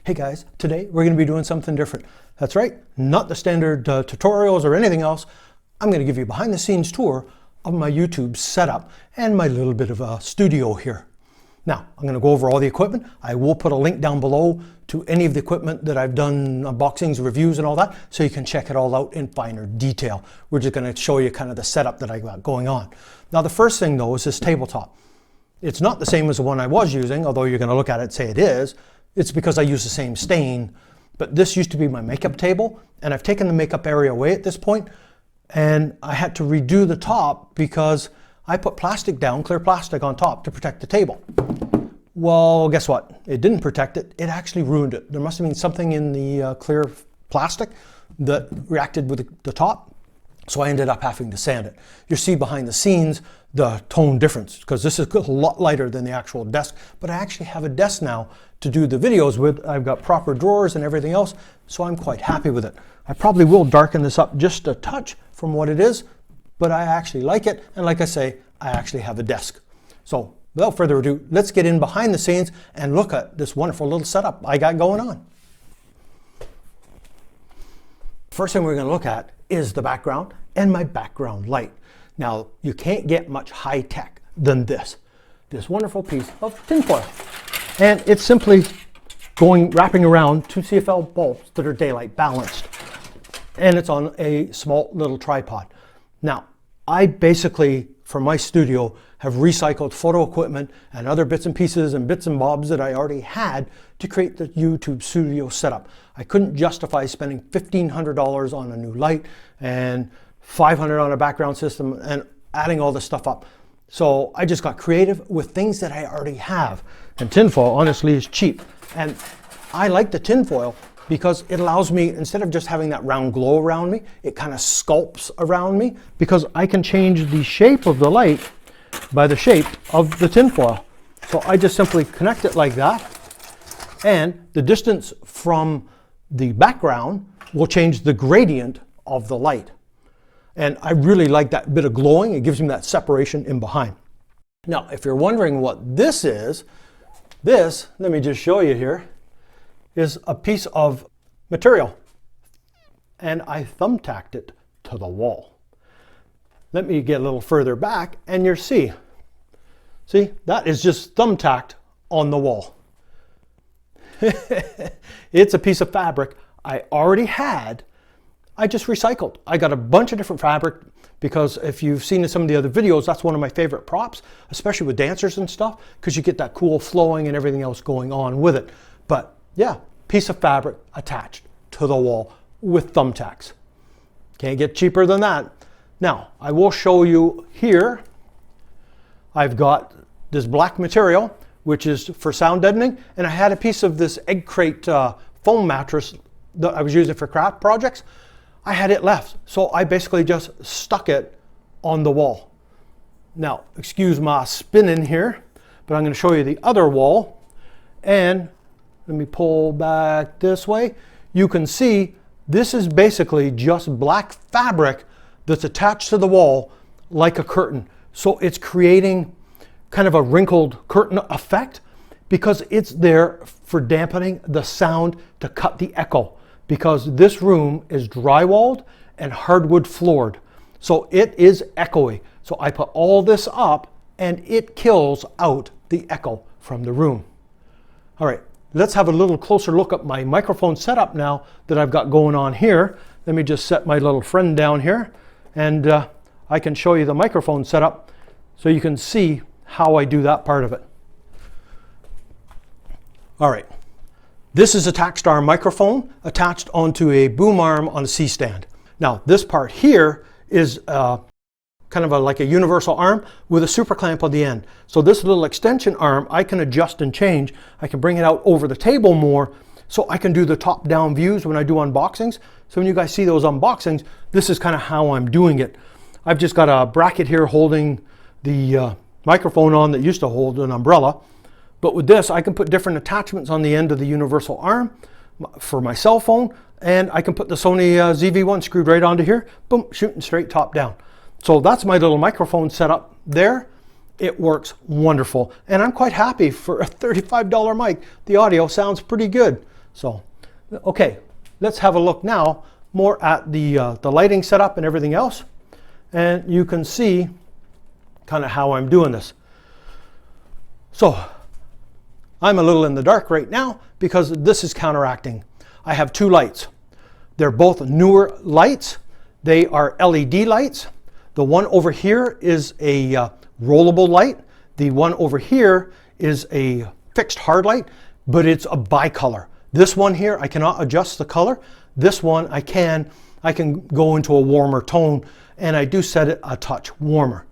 Hey guys, today we're going to be doing something different. That's right, not the standard tutorials or anything else. I'm going to give you a behind the scenes tour of my YouTube setup and my little bit of a studio here. Now, I'm going to go over all the equipment. I will put a link down below to any of the equipment that I've done unboxings, reviews and all that, so you can check it all out in finer detail. We're just going to show you kind of the setup that I got going on. Now, the first thing though is this tabletop. It's not the same as the one I was using, although you're going to look at it and say it is. It's because I use the same stain, but this used to be my makeup table, and I've taken the makeup area away at this point, and I had to redo the top because I put plastic down, clear plastic on top to protect the table. Well, guess what? It didn't protect it, it actually ruined it. There must have been something in the clear plastic that reacted with the top, so I ended up having to sand it. You see behind the scenes the tone difference, because this is a lot lighter than the actual desk, but I actually have a desk now to do the videos with. I've got proper drawers and everything else, so I'm quite happy with it. I probably will darken this up just a touch from what it is, but I actually like it, and like I say, I actually have a desk. So without further ado, let's get in behind the scenes and look at this wonderful little setup I got going on. First thing we're going to look at is the background and my background light. Now, you can't get much high tech than this wonderful piece of tinfoil. And it's simply wrapping around two CFL bulbs that are daylight balanced. And it's on a small little tripod. Now, I basically, for my studio, have recycled photo equipment and other bits and pieces and bits and bobs that I already had to create the YouTube studio setup. I couldn't justify spending $1,500 on a new light and $500 on a background system and adding all this stuff up. So I just got creative with things that I already have. And tinfoil, honestly, is cheap. And I like the tinfoil because it allows me, instead of just having that round glow around me, it kind of sculpts around me, because I can change the shape of the light by the shape of the tinfoil. So I just simply connect it like that, and the distance from the background will change the gradient of the light. And I really like that bit of glowing. It gives me that separation in behind. Now, if you're wondering what this is, this, let me just show you here, is a piece of material. And I thumbtacked it to the wall. Let me get a little further back and you'll see. See, that is just thumbtacked on the wall. It's a piece of fabric I already had. I just recycled. I got a bunch of different fabric, because if you've seen some of the other videos, that's one of my favorite props, especially with dancers and stuff, because you get that cool flowing and everything else going on with it. But yeah, piece of fabric attached to the wall with thumbtacks. Can't get cheaper than that. Now, I will show you here, I've got this black material, which is for sound deadening, and I had a piece of this egg crate foam mattress that I was using for craft projects. I had it left, so I basically just stuck it on the wall. Now, excuse my spinning here, but I'm going to show you the other wall. And let me pull back this way. You can see this is basically just black fabric that's attached to the wall like a curtain. So it's creating kind of a wrinkled curtain effect, because it's there for dampening the sound, to cut the echo. Because this room is drywalled and hardwood floored, so it is echoey. So I put all this up and it kills out the echo from the room. All right, let's have a little closer look at my microphone setup now that I've got going on here. Let me just set my little friend down here, and I can show you the microphone setup so you can see how I do that part of it. All right. This is a Takstar microphone attached onto a boom arm on a C-stand. Now, this part here is kind of like a universal arm with a super clamp on the end. So this little extension arm, I can adjust and change. I can bring it out over the table more, so I can do the top-down views when I do unboxings. So when you guys see those unboxings, this is kind of how I'm doing it. I've just got a bracket here holding the microphone on that used to hold an umbrella. But with this, I can put different attachments on the end of the universal arm for my cell phone, and I can put the Sony ZV-1 screwed right onto here, boom, shooting straight top down. So that's my little microphone setup there. It works wonderful, and I'm quite happy for a $35 mic. The audio sounds pretty good. So, okay, let's have a look now more at the lighting setup and everything else. And you can see kind of how I'm doing this. So I'm a little in the dark right now because this is counteracting. I have two lights. They're both newer lights. They are LED lights. The one over here is a rollable light. The one over here is a fixed hard light, but it's a bicolor. This one here, I cannot adjust the color. This one I can go into a warmer tone, and I do set it a touch warmer.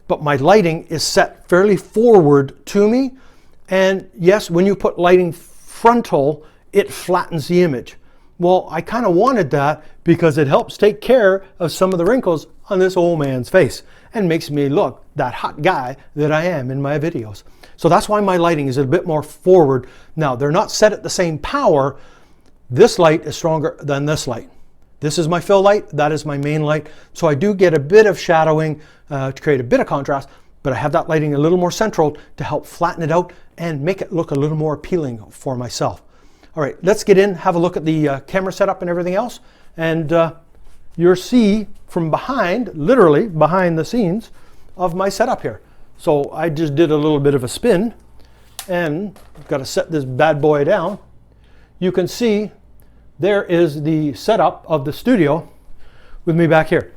But my lighting is set fairly forward to me. And yes, when you put lighting frontal, it flattens the image. Well, I kind of wanted that because it helps take care of some of the wrinkles on this old man's face and makes me look that hot guy that I am in my videos. So that's why my lighting is a bit more forward. Now, they're not set at the same power. This light is stronger than this light. This is my fill light, that is my main light. So I do get a bit of shadowing to create a bit of contrast, but I have that lighting a little more central to help flatten it out and make it look a little more appealing for myself. All right, let's get in, have a look at the camera setup and everything else. And you'll see from behind, literally behind the scenes of my setup here. So I just did a little bit of a spin and I've got to set this bad boy down. You can see there is the setup of the studio with me back here.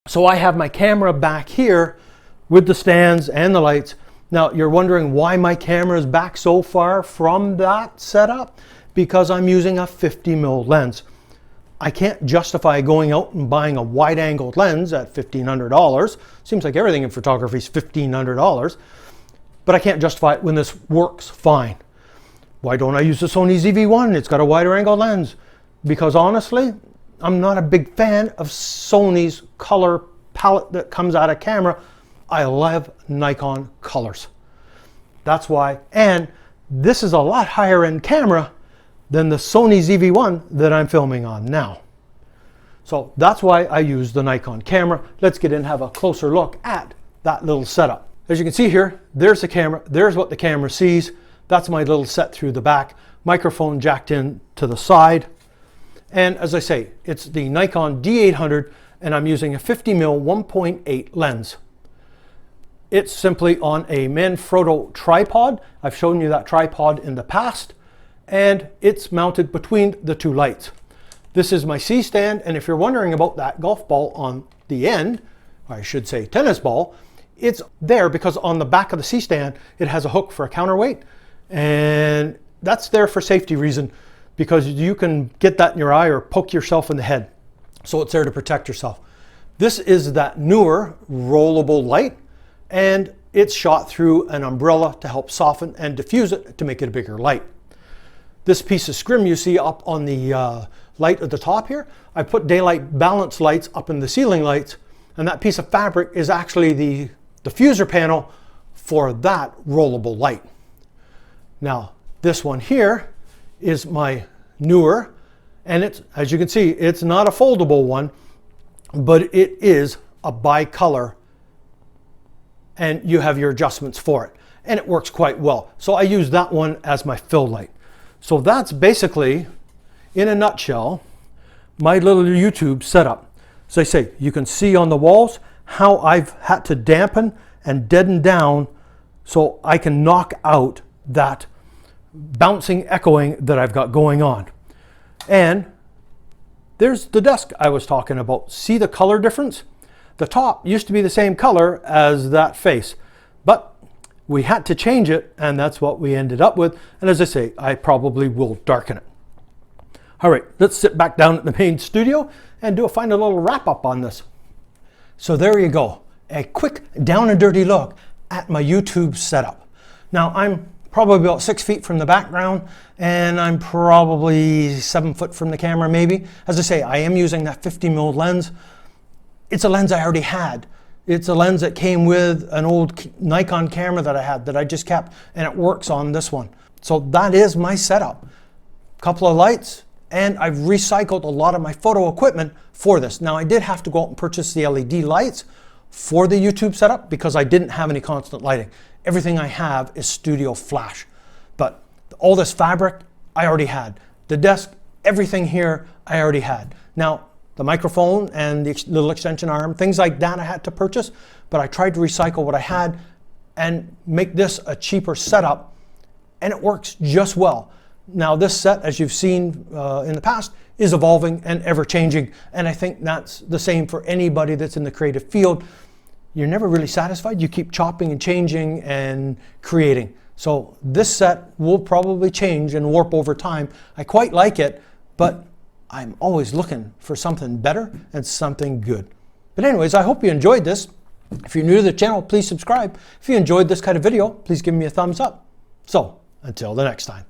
So I have my camera back here with the stands and the lights. Now you're wondering why my camera is back so far from that setup? Because I'm using a 50mm lens. I can't justify going out and buying a wide-angled lens at $1,500. Seems like everything in photography is $1,500, but I can't justify it when this works fine. Why don't I use the Sony ZV-1? It's got a wider angle lens. Because honestly, I'm not a big fan of Sony's color palette that comes out of camera. I love Nikon colors. That's why, and this is a lot higher end camera than the Sony ZV-1 that I'm filming on now. So that's why I use the Nikon camera. Let's get in and have a closer look at that little setup. As you can see here, there's the camera, there's what the camera sees. That's my little set through the back, microphone jacked in to the side. And as I say, it's the Nikon D800 and I'm using a 50mm 1.8 lens. It's simply on a Manfrotto tripod. I've shown you that tripod in the past. And it's mounted between the two lights. This is my C stand, and if you're wondering about that golf ball on the end, or I should say tennis ball, it's there because on the back of the C stand it has a hook for a counterweight, and that's there for safety reason because you can get that in your eye or poke yourself in the head. So it's there to protect yourself. This is that newer rollable light, and it's shot through an umbrella to help soften and diffuse it to make it a bigger light. This piece of scrim you see up on the light at the top here, I put daylight balance lights up in the ceiling lights, and that piece of fabric is actually the diffuser panel for that rollable light. Now, this one here is my newer, and it's, as you can see, it's not a foldable one, but it is a bicolor, and you have your adjustments for it, and it works quite well. So I use that one as my fill light. So that's basically, in a nutshell, my little YouTube setup. As I say, you can see on the walls how I've had to dampen and deaden down so I can knock out that bouncing echoing that I've got going on. And there's the desk I was talking about. See the color difference? The top used to be the same color as that face, but we had to change it, and that's what we ended up with. And as I say, I probably will darken it. All right, let's sit back down at the main studio and find a little wrap up on this. So there you go, a quick down and dirty look at my YouTube setup. Now I'm probably about 6 feet from the background, and I'm probably 7 foot from the camera maybe. As I say, I am using that 50mm lens. It's a lens I already had. It's a lens that came with an old Nikon camera that I had that I just kept, and it works on this one. So that is my setup. Couple of lights, and I've recycled a lot of my photo equipment for this. Now I did have to go out and purchase the LED lights for the YouTube setup because I didn't have any constant lighting. Everything I have is studio flash. But all this fabric I already had. The desk, everything here I already had. Now, the microphone and the little extension arm, things like that I had to purchase, but I tried to recycle what I had and make this a cheaper setup, and it works just well. Now this set, as you've seen in the past, is evolving and ever-changing, and I think that's the same for anybody that's in the creative field. You're never really satisfied. You keep chopping and changing and creating. So this set will probably change and warp over time. I quite like it, but I'm always looking for something better and something good. But anyways, I hope you enjoyed this. If you're new to the channel, please subscribe. If you enjoyed this kind of video, please give me a thumbs up. So, until the next time.